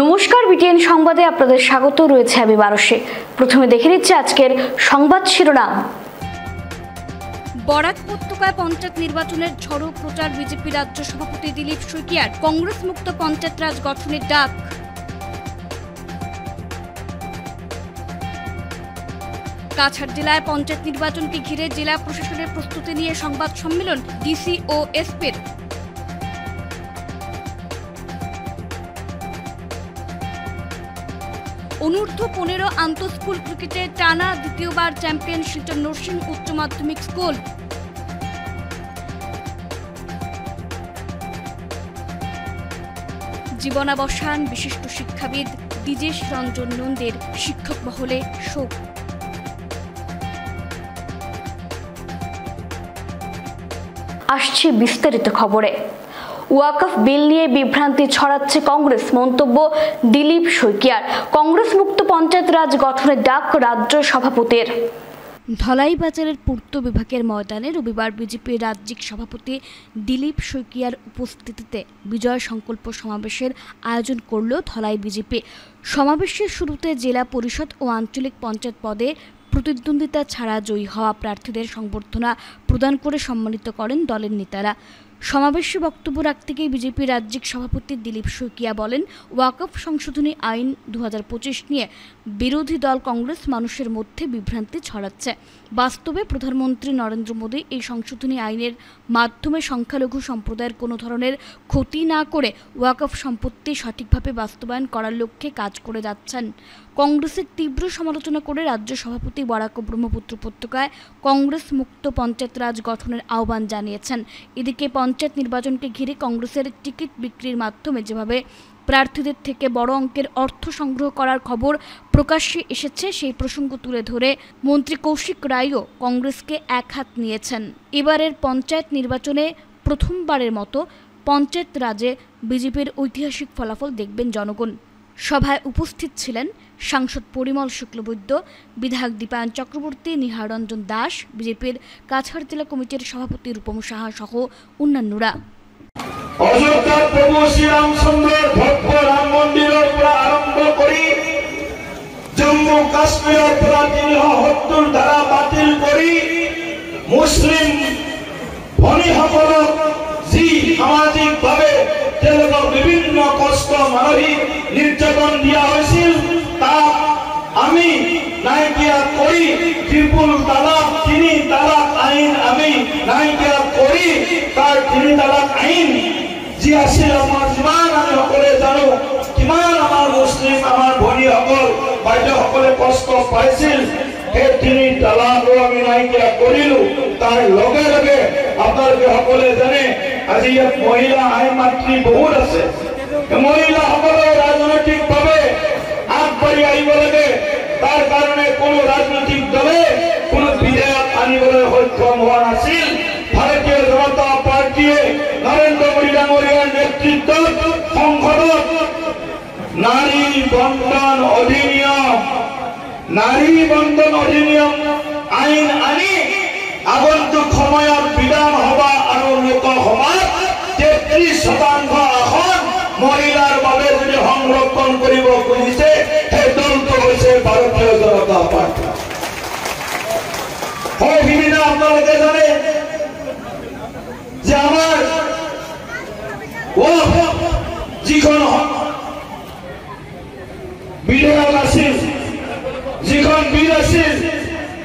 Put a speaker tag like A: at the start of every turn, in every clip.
A: নমস্কার, বিটিএন সংবাদে আপনাদের স্বাগত। রয়েছে আমি বারসে। প্রথমে দেখে নিচ্ছি আজকের সংবাদ শিরোনাম।
B: বরাক উপত্যকায় পঞ্চায়েত নির্বাচনের ঝড়ো প্রচার বিজেপি রাজ্য সভাপতি দিলীপ শইকিয়ার। কংগ্রেস মুক্ত পঞ্চায়েত রাজ গঠনের ডাক। কাছাড় জেলায় পঞ্চায়েত নির্বাচনকে ঘিরে জেলা প্রশাসনের প্রস্তুতি নিয়ে সংবাদ সম্মেলন ডিসি ও এসপির। অনূর্ধ্ব 15 আন্তঃস্কুল ক্রিকেটে টানা দ্বিতীয়বার চ্যাম্পিয়ন শিলচর নরসিং উচ্চ মাধ্যমিক স্কুল। জীবনাবসান বিশিষ্ট শিক্ষাবিদ দ্বিজেশ রঞ্জন নন্দের শিক্ষক মহলে শোক।
A: আসছে বিস্তারিত খবরে। ওয়াকফ বিল নিয়ে বিভ্রান্তি ছড়াচ্ছে কংগ্রেস, মন্তব্য দিলীপ শইকিয়ার। কংগ্রেস মুক্ত পঞ্চায়েত রাজ গঠনের ডাক রাজ্য সভাপতির।
B: ধলাইবাজারের পূর্ত বিভাগের ময়দানে রবিবার বিজেপির রাজ্যিক সভাপতি দিলীপ শইকিয়ার উপস্থিতিতে বিজয় সংকল্প সমাবেশের আয়োজন করল ধলাই বিজেপি। সমাবেশের শুরুতে জেলা পরিষদ ও আঞ্চলিক পঞ্চায়েত পদে প্রতিদ্বন্দ্বিতা ছাড়া জয়ী হওয়া প্রার্থীদের সংবর্ধনা প্রদান করে সম্মানিত করেন দলের নেতারা। সমাবেশে বক্তব্য রাখতে গিয়ে বিজেপির রাজ্যিক সভাপতি দিলীপ শইকিয়া বলেন, ওয়াকফ সংশোধনী আইন 2025 নিয়ে বিরোধী দল কংগ্রেস মানুষের মধ্যে বিভ্রান্তি ছড়াচ্ছে। বাস্তবে প্রধানমন্ত্রী নরেন্দ্র মোদী এই সংশোধনী আইনের মাধ্যমে সংখ্যালঘু সম্প্রদায়ের কোনো ধরনের ক্ষতি না করে ওয়াকফ সম্পত্তি সঠিকভাবে বাস্তবায়ন করার লক্ষ্যে কাজ করে যাচ্ছেন। কংগ্রেসের তীব্র সমালোচনা করে রাজ্য সভাপতি বরাক ও ব্রহ্মপুত্র উপত্যকায় কংগ্রেস মুক্ত পঞ্চায়েত রাজ গঠনের আহ্বান জানিয়েছেন। এদিকে পঞ্চায়েত নির্বাচনকে ঘিরে কংগ্রেসের টিকিট বিক্রির মাধ্যমে যেভাবে প্রার্থীদের থেকে বড় অঙ্কের অর্থ সংগ্রহ করার খবর প্রকাশ্যে এসেছে, সেই প্রসঙ্গ তুলে ধরে মন্ত্রী কৌশিক রায়ও কংগ্রেসকে একহাত নিয়েছেন। এবারের পঞ্চায়েত নির্বাচনে প্রথমবারের মতো পঞ্চায়েত রাজে বিজেপির ঐতিহাসিক ফলাফল দেখবেন জনগণ। সভায় উপস্থিত ছিলেন সাংসদ পরিমল শুক্লবৈদ্য, বিধায়ক দীপায়ন চক্রবর্তী, নিহার রঞ্জন দাস, বিজেপির কাছাড় জেলা কমিটির সভাপতি রূপম সাহা সহ অন্যান্যরা।
C: অযোধ্যার প্রভু শ্রীরামচন্দ্রের ভব্য রাম মন্দিরের পৰা আরম্ভ কৰি জম্মু কাশ্মীরের পৰা 370 ধাৰা বাতিল কৰি মুছলিম ভনীসকলক যি সামাজিকভাৱে তেওঁলোকক বিভিন্ন কষ্ট মানসিক নিৰ্যাতন দিয়া হৈছিল তাক আমি নাইকিয়া কৰি ট্ৰিপল তালাক 3 তালাক আইন আমি নাইকিয়া কৰি তাৰ 3 তালাক আইন যি আছিল আমাৰ যিমান আমি সকলোৱে জানো কিমান আমাৰ মুছলিম আমাৰ ভনীসকল বাইদেউসকলে কষ্ট পাইছিল, সেই 3 তালাকো আমি নাইকিয়া কৰিলো। তাৰ লগে লগে আপোনালোকে সকলোৱে জানে আজি ইয়াত মহিলা আইন মাতৃ বহুত আছে। মহিলাসকলে ৰাজনৈতিকভাৱে আগবাঢ়ি আহিব লাগে। তাৰ কাৰণে কোনো ৰাজনৈতিক দলে কোনো বিধেয়ক আনিবলৈ সক্ষম হোৱা নাছিল। ভাৰতীয় জনতা পাৰ্টীয়ে নৰেন্দ্ৰ মোদী ডাঙৰীয়াৰ নেতৃত্বত সংসদত নাৰী বন্ধন অধিনিয়ম আইন আনি আগন্তুক সময়ত বিধানসভা আৰু লোকসভাত 33% আসন মহিলাৰ বাবে যদি সংৰক্ষণ কৰিব খুজিছে, সেই দলটো হৈছে ভাৰতীয় জনতা পাৰ্টী। সিদিনা আপোনালোকে জানে যে আমাৰ যিখন বিধেয়ক আছিল, যিখন বিল আছিল,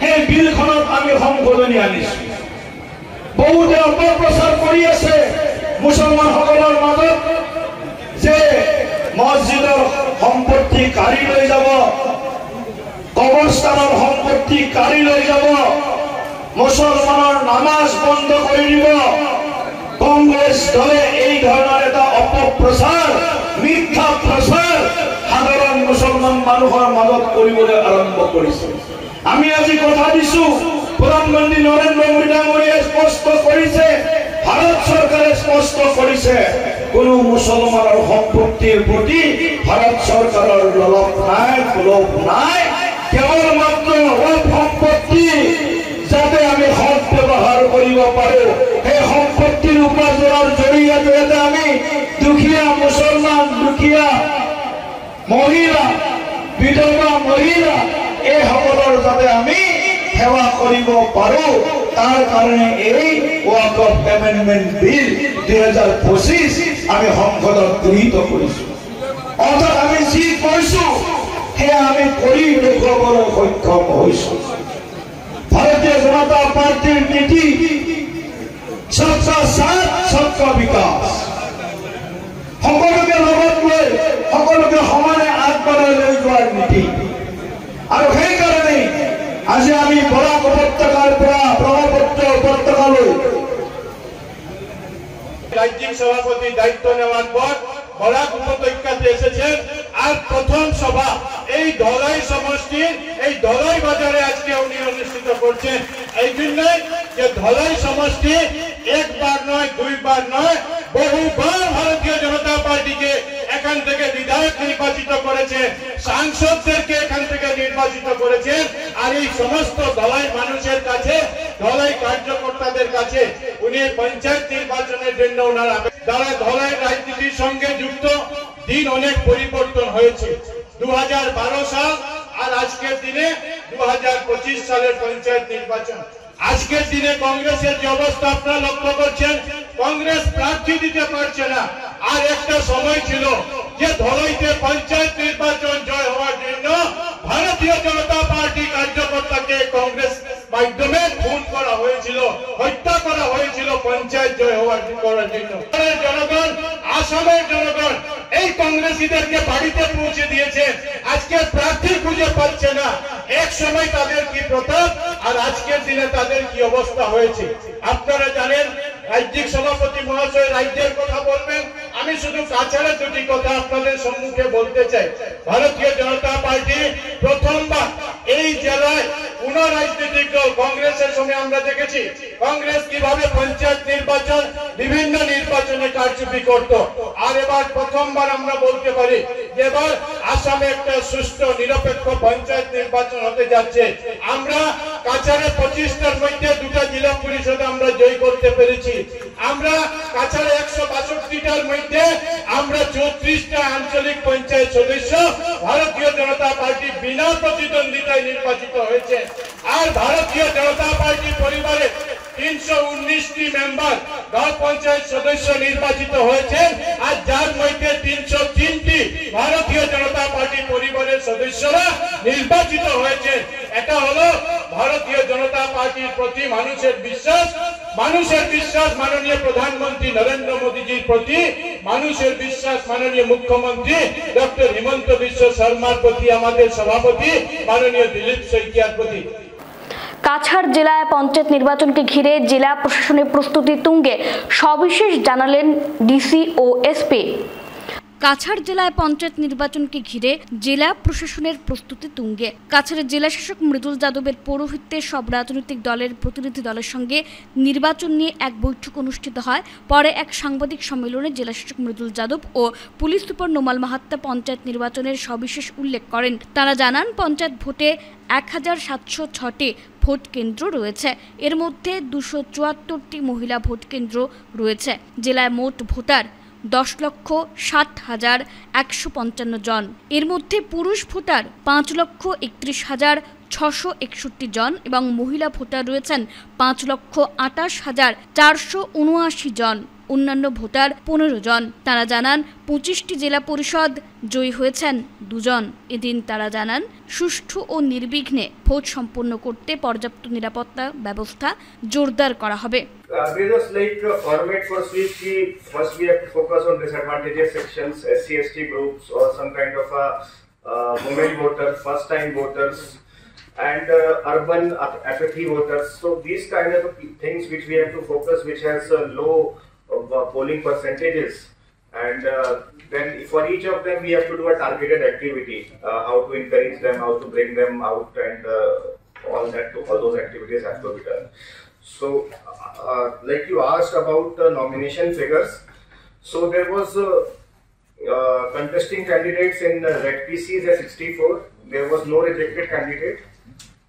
C: সেই বিলখনত আমি সংশোধনী আনিছো। বহুতে অপপ্ৰচাৰ কৰি আছে মুছলমানসকলৰ মাজত যে মছজিদৰ সম্পত্তি কাঢ়ি লৈ যাব, কবৰস্থানৰ সম্পত্তি কাঢ়ি লৈ যাব, মুছলমানৰ নামাজ বন্ধ কৰি দিব। কংগ্ৰেছ দলে এই ধৰণৰ এটা অপপ্ৰচাৰ, মিথ্যা প্ৰচাৰ সাধাৰণ মুছলমান মানুহৰ মাজত কৰিবলৈ আৰম্ভ কৰিছে। আমি আজি কথা দিছো, প্ৰধানমন্ত্ৰী নৰেন্দ্ৰ মোদী ডাঙৰীয়াই স্পষ্ট কৰিছে, ভাৰত চৰকাৰে স্পষ্ট কৰিছে, কোনো মুছলমানৰ সম্পত্তিৰ প্ৰতি ভাৰত চৰকাৰৰ লোভ নাই। কেৱল মাত্ৰ সম্পত্তি যাতে আমি সৎ ব্যৱহাৰ কৰিব পাৰো, সেই সম্পত্তিৰ উপাৰ্জনৰ জৰিয়তে আমি দুখীয়া মুছলমান, দুখীয়া মহিলা বিধবা মহিলা এই সকলৰ যাতে আমি সেৱা কৰিব পাৰো তাৰ কাৰণে এই ওয়াকফ এমেন্ডমেন্ট বিল 2025 আমি সংসদত গৃহীত কৰিছো অৰ্থাৎ আমি যি কৈছো সেয়া আমি কৰি দেখুৱাবলৈ সক্ষম হৈছো ভাৰতীয় জনতা পাৰ্টিৰ নীতি सबका साथ सबका विकास সকলোকে লগত লৈ সকলোকে সমানে আগবঢ়াই লৈ যোৱাৰ নীতি আৰু সেইকাৰণে আজি আমি বৰাক উপত্যকাৰ পৰা ব্ৰহ্মপুত্ৰ উপত্যকালৈ রাজ্যিক সভাপতি দায়িত্ব নেওয়ার পর বরাক উপত্যকাতে এসেছেন আর প্রথম সভা এই ধলাই সমষ্টির এই ধলাই বাজারে আজকে উনি অনুষ্ঠিত করছেন এই জন্য যে ধলাই সমষ্টি একবার নয় দুইবার নয় বহুবার ভারতীয় জনতা পার্টিকে এখান থেকে বিধায়ক নির্বাচিত করেছেন সাংসদদেরকে এখান থেকে নির্বাচিত করেছেন আর এই সমস্ত ধলাই মানুষের কাছে ধলাই কার্যকর্তাদের কাছে উনি পঞ্চায়েত নির্বাচনের জন্য ওনারা যারা ধলাই রাজনীতির সঙ্গে যুক্ত দিন অনেক পরিবর্তন হয়েছে 2012 সাল আর আজকের দিনে 2025 সালের পঞ্চায়েত নির্বাচন আজকের দিনে কংগ্রেসের যে অবস্থা আপনারা লক্ষ্য করছেন কংগ্রেস প্রার্থী দিতে পারছে না আর একটা সময় ছিল যে ধলাইতে পঞ্চায়েত নির্বাচন জয় হওয়ার জন্য ভারতীয় জনতা পার্টি কার্যকর্তাকে কংগ্রেস মাধ্যমে খুন করা হয়েছিল হত্যা করা হয়েছিল পঞ্চায়েত জয় হওয়ার জন্য জনগণ আসামের জনগণ এই কংগ্রেসীদেরকে বাড়িতে পৌঁছে দিয়েছে আজকে প্রার্থী খুঁজে পাচ্ছে না এক সময় তাদের কি প্রতাপ আর আজকের দিনে তাদের কি অবস্থা হয়েছে আপনারা জানেন রাজ্যিক সভাপতি মহাশয় রাজ্যের কথা বলবেন আমি শুধু কাছাড়ের দুটি কথা আপনাদের সম্মুখে বলতে চাই ভারতীয় জনতা পার্টি প্রথমবার এই জেলায় কোন রাজনৈতিক দল কংগ্রেসের সঙ্গে আমরা দেখেছি কংগ্রেস কিভাবে পঞ্চায়েত নির্বাচন বিভিন্ন নির্বাচনে কারচুপি করত আর এবার প্রথমবার আমরা বলতে পারি এবার আসামে একটা সুষ্ঠু নিরপেক্ষ পঞ্চায়েত নির্বাচন হতে যাচ্ছে আমরা কাছাড়ে 25টার মধ্যে দুটা জেলা পরিষদ আমরা জয় করতে পেরেছি আমরা কাছাড়ে 162টার মধ্যে আমরা 34টা আঞ্চলিক পঞ্চায়েত সদস্য ভারতীয় জনতা পার্টি বিনা প্রতিদ্বন্দ্বিতায় নির্বাচিত হয়েছে আর ভারতীয় জনতা পার্টি পরিবারে 319টি মেম্বার গ্রাম পঞ্চায়েত সদস্য নির্বাচিত হয়েছেন আর যার মধ্যে 303টি ভারতীয় জনতা পার্টি পরিবারের সদস্যরা নির্বাচিত হয়েছে এটা হলো ভারতীয় জনতা পার্টির প্রতি মানুষের বিশ্বাস মাননীয় প্রধানমন্ত্রী নরেন্দ্র মোদীজির প্রতি মানুষের বিশ্বাস মাননীয় মুখ্যমন্ত্রী ডক্টর হিমন্ত বিশ্ব শর্মার প্রতি আমাদের সভাপতি মাননীয় দিলীপ শইকিয়ার প্রতি
A: কাছাড় জেলায় পঞ্চায়েত নির্বাচনকে ঘিরে জেলা প্রশাসনের প্রস্তুতি তুঙ্গে সবিশেষ জানালেন ডিসি ও এসপি
B: কাছাড় জেলায় পঞ্চায়েত নির্বাচনকে ঘিরে জেলা প্রশাসনের প্রস্তুতি তুঙ্গে কাছাড়ের জেলা শাসক মৃদুল যাদবের পৌরোহিত্যে সব রাজনৈতিক দলের প্রতিনিধি দলের সঙ্গে নির্বাচন নিয়ে এক বৈঠক অনুষ্ঠিত হয় পরে এক সাংবাদিক সম্মেলনে জেলা শাসক মৃদুল যাদব ও পুলিশ সুপার নোমাল মাহাত্তা পঞ্চায়েত নির্বাচনের সবিশেষ উল্লেখ করেন তারা জানান পঞ্চায়েত ভোটে 1706টি ভোট কেন্দ্র রয়েছে এর মধ্যে 274টি মহিলা ভোট কেন্দ্র রয়েছে জেলায় মোট ভোটার 10,60,155 জন এর মধ্যে পুরুষ ভোটার 5,31,661 জন এবং মহিলা ভোটার রয়েছেন 5,28,479 জন অন্যান্য ভোটার 15 জন তারা জানান 25টি জেলা পরিষদ জয়ী হয়েছেন 2 জন এদিন তারা জানান সুষ্ঠু ও নির্বিঘ্নে ভোট সম্পন্ন করতে পর্যাপ্ত নিরাপত্তা ব্যবস্থা জোরদার করা হবে
D: Various like format for sweep, first we have to focus on disadvantaged sections, SC/ST groups, or some kind of women voters, first-time voters, and urban apathy voters. So these kind of things which we have to focus, which has low polling percentages, and then for each of them we have to do a targeted activity, how to encourage them, how to bring them out, and all those activities have to be done. So, like you asked about nomination figures, so there was contesting candidates in ZPCs at 64. There was no rejected candidate.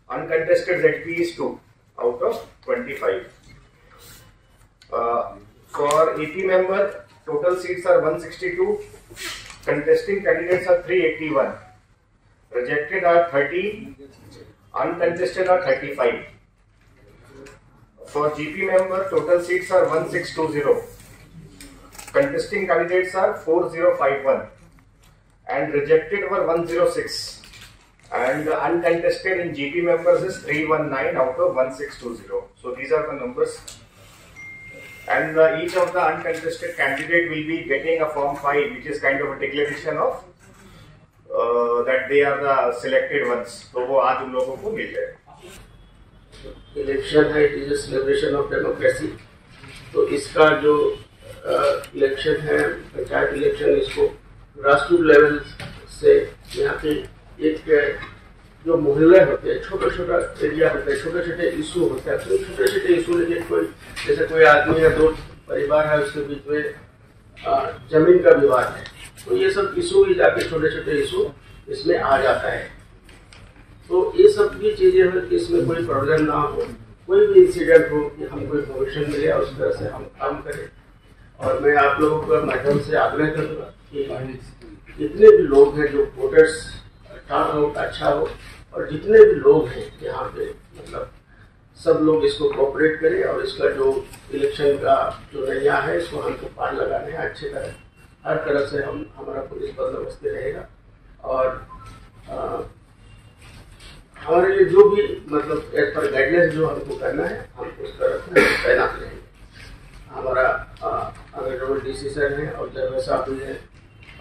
D: Uncontested ZP is 2 out of 25. For AP member, total seats are 162. Contesting candidates are 381. Rejected are 30. Uncontested are 35. For GP member, total seats are 1620. Contesting candidates are 4051. And rejected were 106. And uncontested in GP members is 319 out of 1620. So these are the numbers. And each of the uncontested candidate will be getting a form 5, which is kind of a declaration of that they are the selected ones. तो वो आज उन लोगों को मिल जाए.
E: Election है, it is a celebration of democracy. तो इसका जो इलेक्शन है, पंचायत इलेक्शन, इसको ग्रासरूट लेवल से यहाँ पे एक जो मोहल्ले होते हैं, छोटा छोटा एरिया होता है, छोटे छोटे इशू होते हैं, तो छोटे छोटे इशू लेकिन कोई जैसे कोई आदमी या दो परिवार है उसके बीच में जमीन का विवाद है, तो ये सब इशू ही जाके छोटे छोटे इशू इसमें आ जाता है. तो ये सब भी चीजें हैं कि इसमें कोई प्रॉब्लम ना हो, कोई भी इंसिडेंट हो कि हम कोई परमिशन मिले और उस तरह से हम काम करें. और मैं आप लोगों के माध्यम से आग्रह करूँगा कि जितने भी लोग हैं जो वोटर्स टर्नआउट अच्छा हो, और जितने भी लोग हैं यहाँ पे मतलब सब लोग इसको कोऑपरेट करें और इसका जो इलेक्शन का जो नैया है इसको हमको पार लगाने हैं अच्छी तरह. हर तरह से हमारा पुलिस बंदोबस्त रहेगा और हमारे लिए जो भी मतलब एज पर गाइडलाइंस जो हमको करना है हम उस तरह से तैनात रहेंगे. हमारा अगर डीसी सर है और जज साहब भी हैं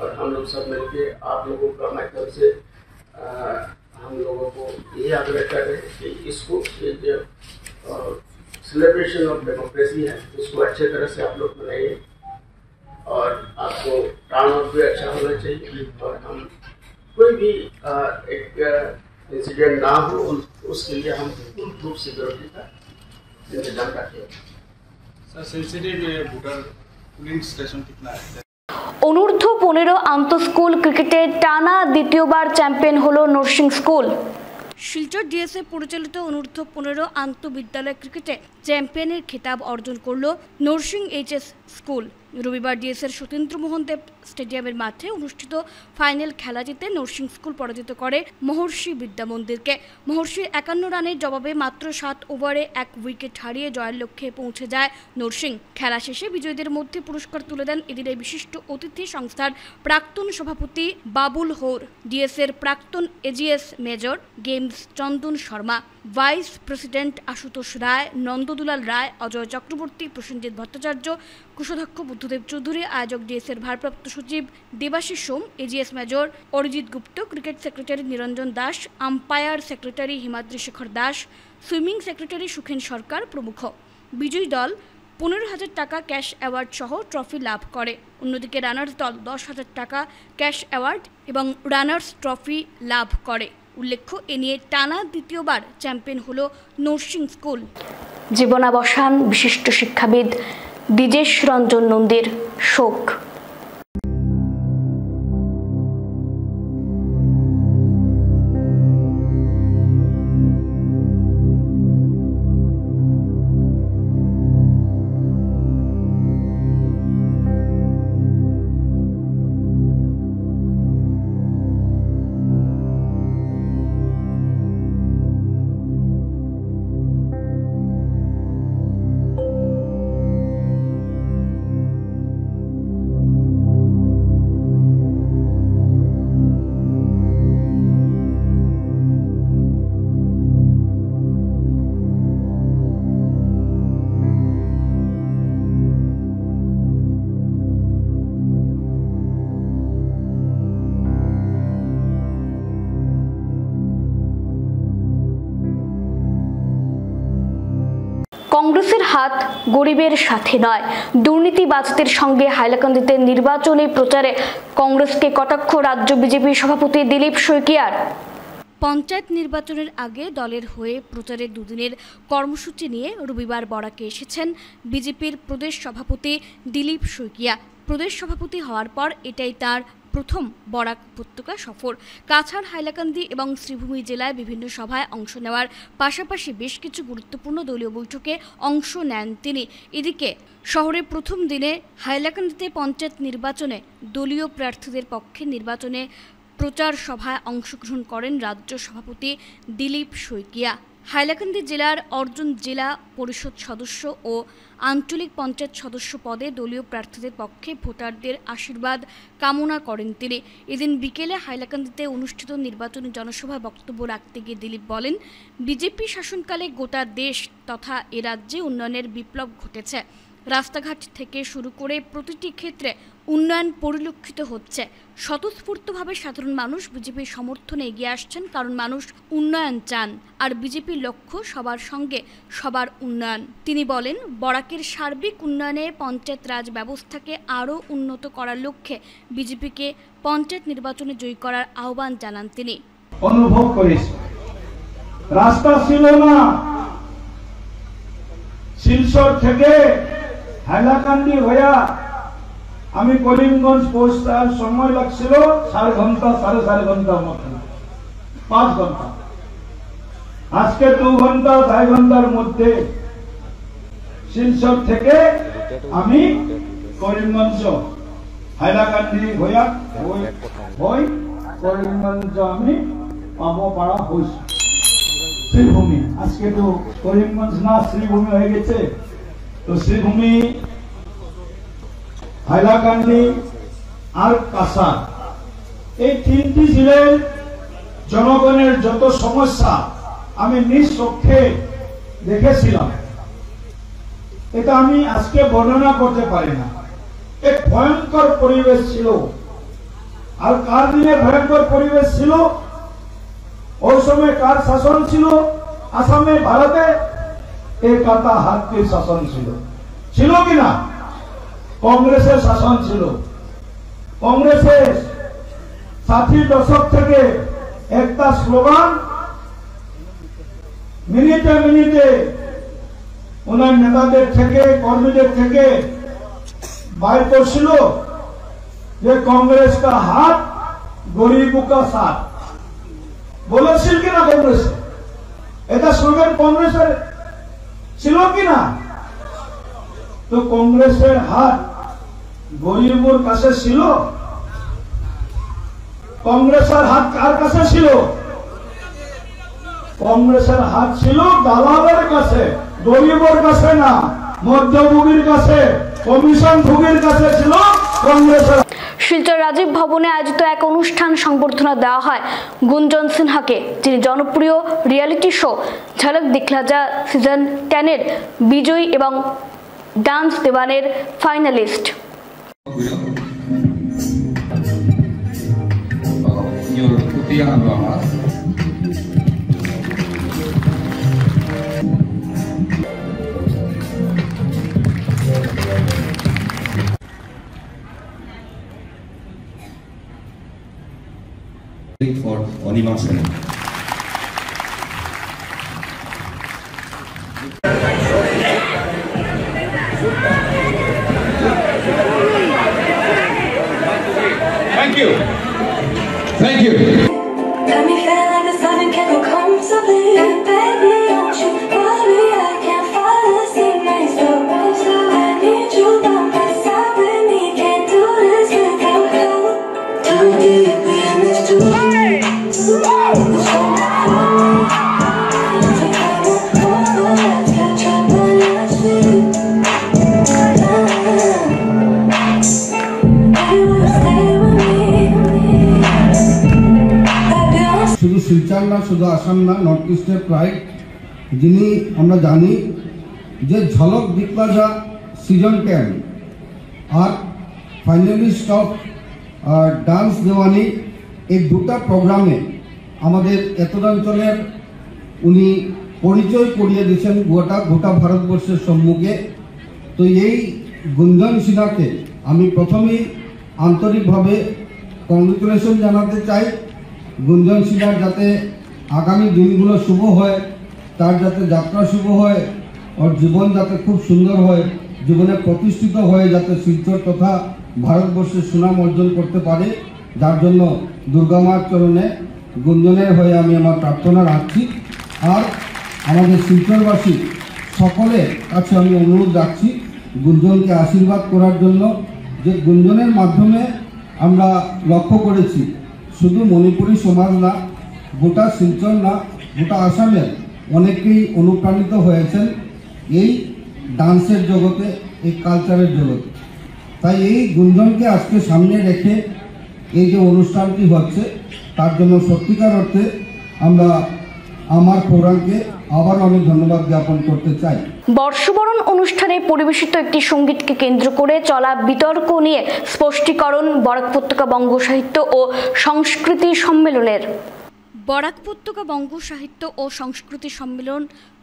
E: और हम लोग सब मिलके आप लोगों का माध्यम से हम लोगों को ये आग्रह कर रहे हैं कि इसको जो सेलिब्रेशन ऑफ डेमोक्रेसी है इसको अच्छे तरह से आप लोग मनाइए और आपको टर्नआउट भी अच्छा होना चाहिए और हम कोई भी एक इंसिडेंट ना हो उसके लिए हम ग्रुप सिक्योरिटी का इंतजाम रखेंगे.
F: Sir sensitive voter polling station कितना है?
A: অনূর্ধ্ব 15 আন্তঃস্কুল ক্রিকেটে টানা দ্বিতীয়বার চ্যাম্পিয়ন হলো নরসিং স্কুল.
B: শিলচর ডিএসএ পরিচালিত অনূর্ধ্ব 15 আন্তঃবিদ্যালয় ক্রিকেটে চ্যাম্পিয়নের খেতাব অর্জন করল নরসিং এইচএস স্কুল. রবিবার ডিএসএর সতীন্দ্রমোহন দেব স্টেডিয়ামের মাঠে অনুষ্ঠিত ফাইনাল খেলা জিতে নরসিং স্কুল পরাজিত করে মহর্ষি বিদ্যা মন্দিরকে. মহর্ষির 51 রানের জবাবে মাত্র 7 ওভারে 1 উইকেট হারিয়ে জয়ের লক্ষ্যে পৌঁছে যায় নরসিং. খেলা শেষে বিজয়ীদের মধ্যে পুরস্কার তুলে দেন এদিনের বিশিষ্ট অতিথি সংস্থার প্রাক্তন সভাপতি বাবুল হোর, ডিএসএর প্রাক্তন AGS major games Chandan Sharma, vice president Ashutosh Roy, Nandadulal Roy, Ajay Chakraborty, Prosenjit Bhattacharya, কোষাধ্যক্ষ বুদ্ধদেব চৌধুরী, আয়োজক ডিএসএর ভারপ্রাপ্ত সচিব Debashis Som, AGS major Arijit Gupta, cricket secretary Niranjan Das, umpire secretary Himadri Sekhar Das, swimming secretary Sukhen Sarkar প্রমুখ. বিজয়ী দল 15,000 টাকা ক্যাশ অ্যাওয়ার্ড সহ ট্রফি লাভ করে. অন্যদিকে রানার্স দল 10,000 টাকা ক্যাশ অ্যাওয়ার্ড এবং রানার্স ট্রফি লাভ করে. উল্লেখ্য, এ নিয়ে টানা দ্বিতীয়বার চ্যাম্পিয়ন হল নরসিং স্কুল.
A: জীবনাবসান বিশিষ্ট শিক্ষাবিদ দ্বিজেশ রঞ্জন নন্দীর শোক. কংগ্রেসের হাত গরিবের সাথে নয়, দুর্নীতিবাজদের সঙ্গে হাইলাকান্দিতে নির্বাচনী প্রচারে কংগ্রেসকে কটাক্ষ রাজ্য বিজেপি সভাপতি দিলীপ শইকিয়ার।
B: পঞ্চায়েত নির্বাচনের আগে দলের হয়ে প্রচারের দুদিনের কর্মসূচি নিয়ে রবিবার বরাকে এসেছেন বিজেপির প্রদেশ সভাপতি দিলীপ শইকিয়া। প্রদেশ সভাপতি হওয়ার পর এটাই তার প্রথম বরাক উপত্যকা সফর। কাছাড়, হাইলাকান্দি এবং শ্রীভূমি জেলায় বিভিন্ন সভায় অংশ নেওয়ার পাশাপাশি বেশ কিছু গুরুত্বপূর্ণ দলীয় বৈঠকে অংশ নেন তিনি। এদিকে শহরের প্রথম দিনে হাইলাকান্দিতে পঞ্চায়েত নির্বাচনে দলীয় প্রার্থীদের পক্ষে নির্বাচনে প্রচার সভায় অংশগ্রহণ করেন রাজ্য সভাপতি দিলীপ শইকিয়া। হাইলাকান্দি জেলার অর্জন জেলা পরিষদ সদস্য ও আঞ্চলিক পঞ্চায়েত সদস্য পদে দলীয় প্রার্থীদের পক্ষে ভোটারদের আশীর্বাদ কামনা করেন তিনি। এদিন বিকেলে হাইলাকান্দিতে অনুষ্ঠিত নির্বাচনী জনসভায় বক্তব্য রাখতে গিয়ে দিলীপ বলেন, বিজেপি শাসনকালে গোটা দেশ তথা এ রাজ্যে উন্নয়নের বিপ্লব ঘটেছে। রাস্তাঘাট থেকে শুরু করে প্রতিটি ক্ষেত্রে উন্নয়ন পরিলক্ষিত হচ্ছে। স্বতঃস্ফূর্তভাবে সাধারণ মানুষ বিজেপির সমর্থনে এগিয়ে আসছেন, কারণ মানুষ উন্নয়ন চান আর বিজেপির লক্ষ্য সবার সঙ্গে সবার উন্নয়ন। তিনি বলেন, বরাকের সার্বিক উন্নয়নে পঞ্চায়েত রাজ ব্যবস্থাকে আরও উন্নত করার লক্ষ্যে বিজেপিকে পঞ্চায়েত নির্বাচনে জয়ী করার আহ্বান জানান তিনি।
C: অনুভব করেছি রাস্তা ছিল না, শিলচর থেকে হাইলাকান্দি হইয়া আমি করিমগঞ্জ পৌঁছার সময় লাগছিল 4 ঘন্টা, 4.5 ঘন্টার মতো, 5 ঘন্টা। আজকে 2 ঘন্টা 2.5 ঘন্টার মধ্যে শিলচর থেকে আমি করিমগঞ্জ, হাইলাকান্দি হইয়া করিমগঞ্জ আমি পাবো পাড়া হয়েছি। শ্রীভূমি, আজকে তো করিমগঞ্জ না শ্রীভূমি হয়ে গেছে। তো শ্রীভূমি, হাইলাকান্দি আর কাছাড়, এই 3টি জেলার জনগণের যত সমস্যা আমি নিজ চোখে দেখেছিলাম, এটা আমি আজকে বর্ণনা করতে পারি না। এক ভয়ঙ্কর পরিবেশ ছিল। আর কার দিনে ভয়ঙ্কর পরিবেশ ছিল? ওই সময় কার শাসন ছিল? আসামে, ভারতে একাতা হাতির শাসন ছিল, ছিল কিনা? কংগ্রেসের শাসন ছিল। কংগ্রেসের 60 দশক থেকে একটা স্লোগান মিনিটে মিনিটে ওনার নেতাদের থেকে, কর্মীদের থেকে বাইর করছিল যে কংগ্রেস কা হাত গরিব কা সাথ। বলেছিল কিনা কংগ্রেস? এটা স্লোগান কংগ্রেসের ছিল কিনা? তো কংগ্রেসের হাত গরিবের কাছে ছিল? কংগ্রেসের হাত কার কাছে ছিল? কংগ্রেসের হাত ছিল দালালের কাছে, গরিবের কাছে না, মধ্যভোগীর কাছে, কমিশন ভোগীর কাছে ছিল কংগ্রেসের।
A: শিলচর রাজীব ভবনে আয়োজিত এক অনুষ্ঠান সংবর্ধনা দেওয়া হয় গুঞ্জন সিনহাকে, যিনি জনপ্রিয় রিয়েলিটি শো ঝলক দিখলা যা সিজন 10 এর বিজয়ী এবং ডান্স দেওয়ানের finalist.
G: For Onima Sen.
H: Thank you. Thank you.
I: Got me feeling like the sun can't go comfortably. Baby, don't you worry, I can't fall asleep next to you. So I need you by my side with me. Can't do this without you. Don't give me a mystery.
J: শুধু শিলচর না, শুধু আসাম না, north ইস্টের pride, যিনি আমরা জানি যে Jhalak Dikhla Jaa season 10 আর ফাইনালিস্ট অফ ডান্স দেওয়ানি, এই দুটা প্রোগ্রামে আমাদের এতদাঞ্চলের উনি পরিচয় করিয়ে দিয়েছেন গোটা ভারতবর্ষের সম্মুখে। তো এই গুঞ্জন সিনহাকে আমি প্রথমেই আন্তরিকভাবে কংগ্রেচুলেশন জানাতে চাই। গুঞ্জন সিনহার যাতে আগামী দিনগুলো শুভ হয়, তার যাতে যাত্রা শুভ হয়, ওর জীবন যাতে খুব সুন্দর হয়, জীবনে প্রতিষ্ঠিত হয়ে যাতে শিলচর তথা ভারতবর্ষের সুনাম অর্জন করতে পারে, যার জন্য দুর্গা মার চরণে গুঞ্জনের হয়ে আমি আমার প্রার্থনা রাখছি। আর আমাদের শিলচরবাসী সকলের কাছে আমি অনুরোধ রাখছি গুঞ্জনকে আশীর্বাদ করার জন্য, যে গুঞ্জনের মাধ্যমে আমরা লক্ষ্য করেছি শুধু মণিপুরী সমাজ না, গোটা শিলচর না, গোটা আসামের অনেকেই অনুপ্রাণিত হয়েছেন এই ডান্সের জগতে, এই কালচারের জগতে। তাই এই গুঞ্জনকে আজকে সামনে রেখে এই যে অনুষ্ঠানটি হচ্ছে তার জন্য সত্যিকার অর্থে আমরা আমার প্রোগ্রামকে আবার অনেক ধন্যবাদ জ্ঞাপন করতে চাই।
A: বর্ষবরণ অনুষ্ঠানে পরিবেশিত একটি সঙ্গীতকে কেন্দ্র করে চলা বিতর্ক নিয়ে স্পষ্টীকরণ বরাক উপত্যকা বঙ্গ সাহিত্য ও সংস্কৃতি সম্মেলনের।
B: বরাক উপত্যকা বঙ্গ সাহিত্য ও সংস্কৃতি সম্মেলন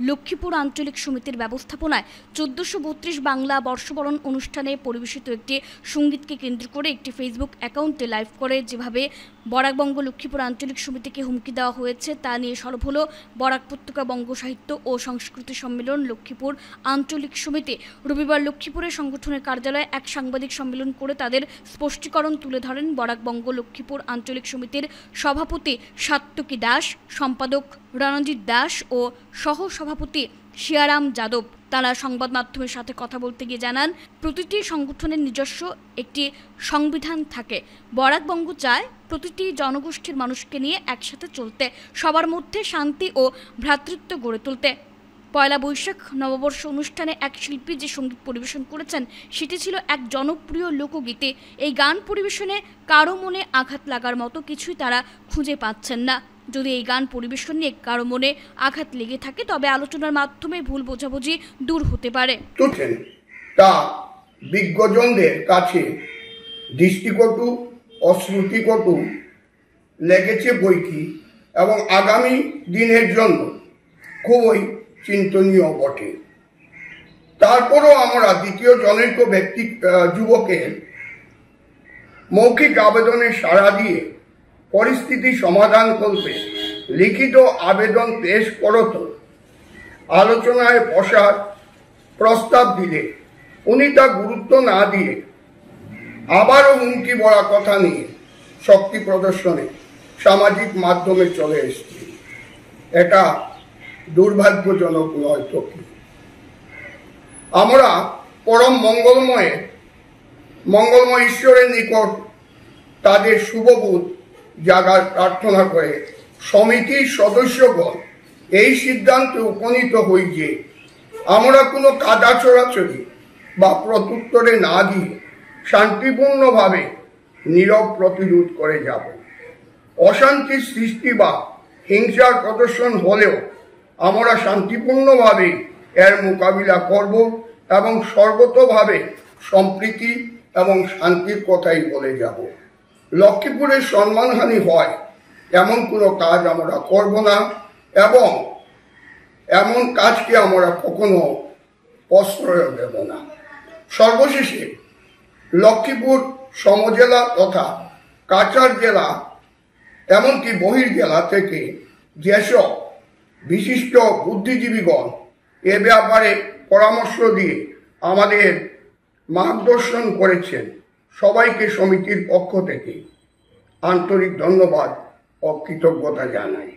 B: লক্ষ্মীপুর আঞ্চলিক সমিতির ব্যবস্থাপনায় 1432 বাংলা বর্ষবরণ অনুষ্ঠানে পরিবেশিত একটি সঙ্গীতকে কেন্দ্র করে একটি ফেসবুক অ্যাকাউন্টে লাইভ করে যেভাবে বরাকবঙ্গ লক্ষ্মীপুর আঞ্চলিক সমিতিকে হুমকি দেওয়া হয়েছে তা নিয়ে সরব হলো বরাক উপত্যকা বঙ্গ সাহিত্য ও সংস্কৃতি সম্মেলন লক্ষ্মীপুর আঞ্চলিক সমিতি। রবিবার লক্ষ্মীপুরের সংগঠনের কার্যালয়ে এক সাংবাদিক সম্মেলন করে তাদের স্পষ্টীকরণ তুলে ধরেন বরাকবঙ্গ লক্ষ্মীপুর আঞ্চলিক সমিতির সভাপতি সাত্তকী দাস, সম্পাদক রণজিৎ দাস ও সহ সভাপতি শিয়ারাম যাদব। তারা সংবাদ মাধ্যমের সাথে কথা বলতে গিয়ে জানান, প্রতিটি সংগঠনের নিজস্ব একটি সংবিধান থাকে। বরাকবঙ্গ চায় প্রতিটি জনগোষ্ঠীর মানুষকে নিয়ে একসাথে চলতে, সবার মধ্যে শান্তি ও ভ্রাতৃত্ব গড়ে তুলতে। পয়লা বৈশাখ নববর্ষ অনুষ্ঠানে এক শিল্পী যে সঙ্গীত পরিবেশন করেছেন সেটি ছিল এক জনপ্রিয় লোকগীতি। এই গান পরিবেশনে কারো মনে আঘাত লাগার মতো কিছুই তারা খুঁজে পাচ্ছেন না। যদি এই গান পরিবেশন নিয়ে কারো মনে আঘাত লেগে থাকে তবে আলোচনার মাধ্যমে ভুল বোঝাবুঝি দূর হতে পারে।
G: তা বিজ্ঞজনদের কাছে দৃষ্টিকটু অশ্রুতিকটু লেগেছে বইকি এবং আগামী দিনের জন্য খুবই চিন্তনীয় বটে। তারপরও আমরা দ্বিতীয় জনৈক ব্যক্তি যুবকের মৌখিক আবেদনে সাড়া দিয়ে পরিস্থিতি সমাধান করতে লিখিত আবেদন পেশ করত আলোচনায় বসার প্রস্তাব দিলে উনি তা গুরুত্ব না দিয়ে আবারও হুমকি বলা কথা নিয়ে শক্তি প্রদর্শনে সামাজিক মাধ্যমে চলে এসেছে। এটা দুর্ভাগ্যজনক নয় তো কি? আমরা পরম মঙ্গলময় ঈশ্বরের নিকট তাদের শুভবোধ জাগার প্রার্থনা করে সমিতির সদস্যগণ এই সিদ্ধান্তে উপনীত হই যে আমরা কোনো কাদা ছোড়াছড়ি বা প্রত্যুত্তরে না দিয়ে শান্তিপূর্ণভাবে নীরব প্রতিরোধ করে যাব। অশান্তির সৃষ্টি বা হিংসার প্রদর্শন হলেও আমরা শান্তিপূর্ণভাবে এর মোকাবিলা করব এবং সর্বতোভাবে সম্প্রীতি এবং শান্তির কথাই বলে যাব। লক্ষ্মীপুরের সম্মানহানি হয় এমন কোনো কাজ আমরা করব না এবং এমন কাজকে আমরা কখনো প্রশ্রয় দেব না। সর্বশেষে লক্ষ্মীপুর সমজেলা তথা কাছাড় জেলা এমনকি বহির্জেলা থেকে যেসব বিশিষ্ট বুদ্ধিজীবীগণ এ ব্যাপারে পরামর্শ দিয়ে আমাদের মার্গদর্শন করেছেন সবাইকে সমিতির পক্ষ থেকে আন্তরিক ধন্যবাদ ও কৃতজ্ঞতা জানাই।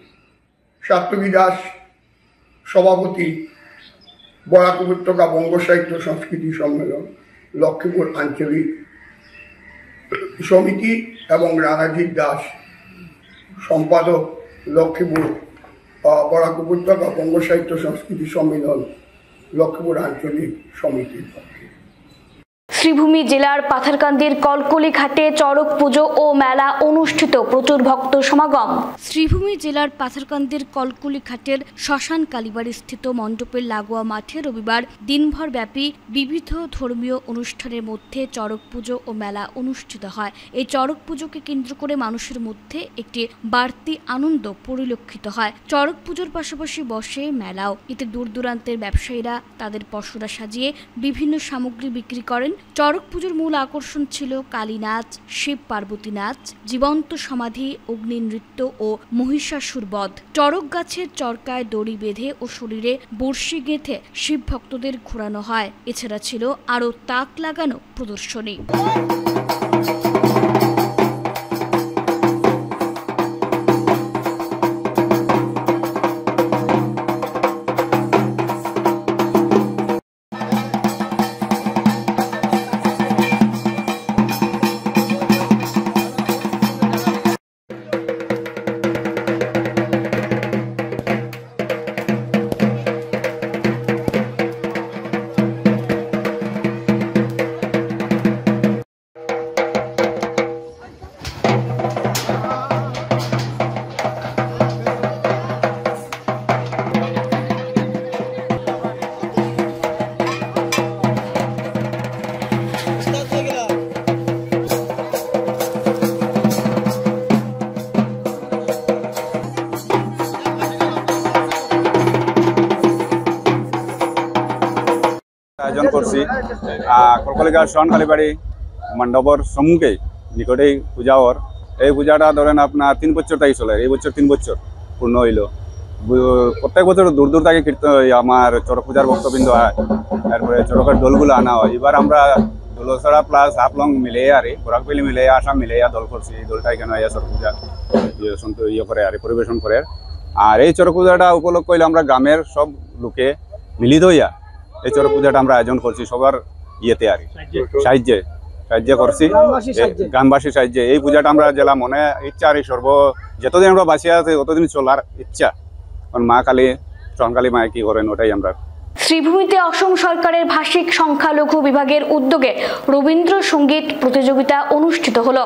G: সাত্তকী দাস, সভাপতি, বরাক উপত্যকা বঙ্গ সাহিত্য সংস্কৃতি সম্মেলন লক্ষ্মীপুর আঞ্চলিক সমিতি এবং রণজিৎ দাস, সম্পাদক, লক্ষ্মীপুর বরাক উপত্যকা বঙ্গ সাহিত্য সংস্কৃতি সম্মেলন লক্ষ্মীপুর আঞ্চলিক সমিতির পক্ষে।
A: শ্রীভূমি জেলার পাথারকান্দির কলকলি ঘাটে চড়ক পুজো ও মেলা অনুষ্ঠিত, প্রচুর ভক্ত সমাগম।
B: শ্রীভূমি জেলার পাথারকান্দির কলকলি ঘাটের শ্মশান কালীবাড়ি স্থিত মণ্ডপের লাগোয়া মাঠে রবিবার দিনভর ব্যাপী বিবিধ ধর্মীয় অনুষ্ঠানের মধ্যে চড়ক পুজো ও মেলা অনুষ্ঠিত হয়। এই চড়ক পুজোকে কেন্দ্র করে মানুষের মধ্যে একটি বাড়তি আনন্দ পরিলক্ষিত হয়। চড়ক পুজোর পাশাপাশি বসে মেলাও। এতে দূর দূরান্তের ব্যবসায়ীরা তাদের পসরা সাজিয়ে বিভিন্ন সামগ্রী বিক্রি করেন। চড়ক পুজোর মূল আকর্ষণ ছিল কালী নাচ, শিব পার্বতী নাচ, জীবন্ত সমাধি, অগ্নি নৃত্য ও মহিষাসুর বধ। চড়ক গাছের চরকায় দড়ি বেঁধে ও শরীরে বর্ষি গেঁথে শিব ভক্তদের ঘোরানো হয়। এছাড়া ছিল আরও তাক লাগানো প্রদর্শনী।
K: করছি। কলকলিকা সোহানখালীবাড়ি মণ্ডপর সম্মুখে নিকটেই পূজা ওর। এই পূজাটা ধরেন আপনার 3 বছর তাই চলে, এই বছর 3 বছর পূর্ণ হইল। প্রত্যেক বছর দূর দূর থেকে কীর্তন আমার চড়ক পূজার ভক্তবৃন্দ হয়, তারপরে চড়কের দলগুলো আনা হয়। এবার আমরা দোলছড়া প্লাস হাফলং মিলে আর বরাকবেলি মিলে আসাম মিলে দল করছি। এই দলটা এখানে চড়ক পূজা করে আর পরিবেশন করে। আর এই চড়ক পূজাটা উপলক্ষ হইলে আমরা গ্রামের সব লোকে মিলিত হইয়া এই চড়ক পূজাটা আমরা আয়োজন করছি সবার ইয়েতে আর সাহায্য করছি, গ্রামবাসী সাহায্যে। এই পূজাটা আমরা জেলা মনে ইচ্ছা আর যতদিন আমরা বাঁচিয়ে আছে ততদিন চলার ইচ্ছা। কারণ মা কালী সোহানখালী মায়ে কি করেন ওটাই আমরা।
A: শ্রীভূমিতে অসম সরকারের ভাষিক সংখ্যালঘু বিভাগের উদ্যোগে রবীন্দ্রসঙ্গীত প্রতিযোগিতা অনুষ্ঠিত হলো।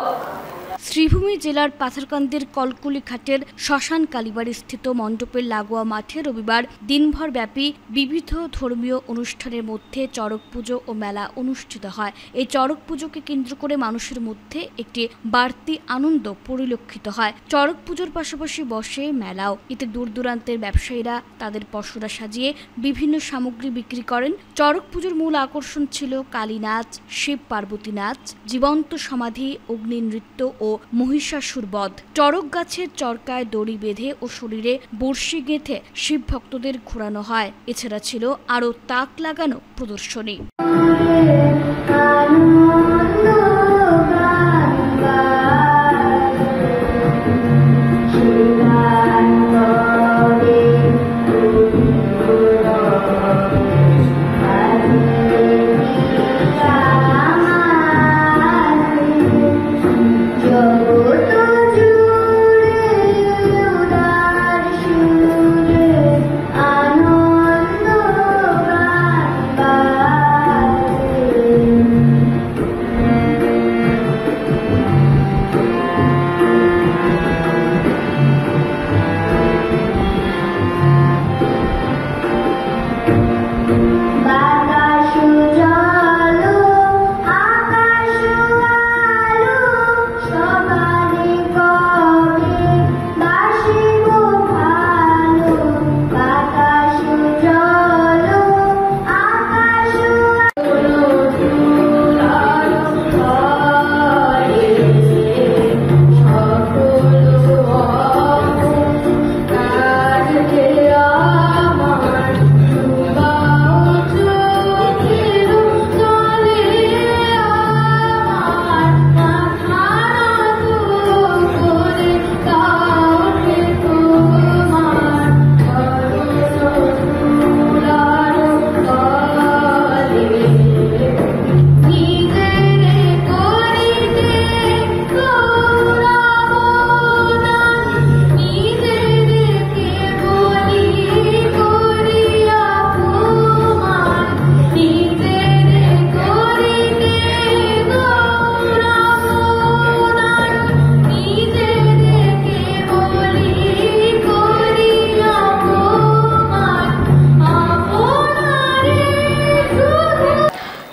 B: শ্রীভূমি জেলার পাথারকান্দির কলকুলি ঘাটের শ্মশান কালীবাড়ি স্থিত মণ্ডপের লাগোয়া মাঠে রবিবার দিনভর ব্যাপী বিবিধ ধর্মীয় অনুষ্ঠানের মধ্যে চড়ক পুজো ও মেলা অনুষ্ঠিত হয়। এই চড়ক পুজোকে কেন্দ্র করে মানুষের মধ্যে একটি বাড়তি আনন্দ পরিলক্ষিত হয়। চড়ক পুজোর পাশাপাশি বসে মেলাও। এতে দূর দূরান্তের ব্যবসায়ীরা তাদের পসরা সাজিয়ে বিভিন্ন সামগ্রী বিক্রি করেন। চড়ক পুজোর মূল আকর্ষণ ছিল কালী নাচ, শিব পার্বতী নাচ, জীবন্ত সমাধি, অগ্নি নৃত্য ও মহিষাসুর বধ। চড়ক গাছের চরকায় দড়ি বেঁধে ও শরীরে বর্ষি গেঁথে শিব ভক্তদের ঘোরানো হয়। এছাড়া ছিল আরও তাক লাগানো প্রদর্শনী।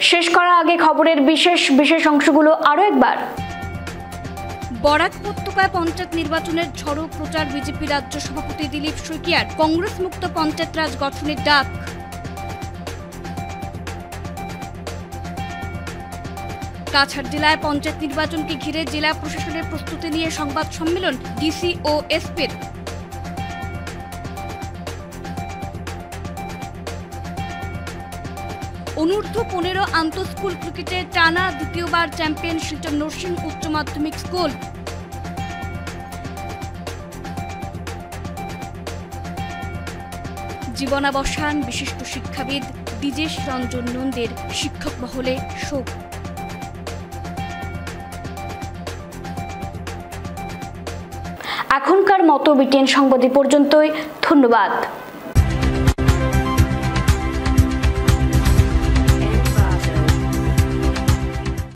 A: শেষ করার আগে খবরের বিশেষ অংশগুলো আরো একবার।
B: বরাক উপত্যকায় পঞ্চায়েত নির্বাচনের ঝড়ো প্রচার বিজেপি রাজ্য সভাপতি দিলীপ শইকিয়ার। কংগ্রেস মুক্ত পঞ্চায়েত রাজ গঠনের ডাক। কাছাড় জেলায় পঞ্চায়েত নির্বাচনকে ঘিরে জেলা প্রশাসনের প্রস্তুতি নিয়ে সংবাদ সম্মেলন ডিসি ও এসপির। অনূর্ধ্ব 15 আন্তঃস্কুল ক্রিকেটে টানা দ্বিতীয়বার চ্যাম্পিয়ন শিলচর নরসিং উচ্চ মাধ্যমিক স্কুল। জীবনাবসান বিশিষ্ট শিক্ষাবিদ দ্বিজেশ রঞ্জন নন্দের। শিক্ষক মহলে শোক।
A: এখনকার মতো বিটিএন সংবাদ পর্যন্তই। ধন্যবাদ।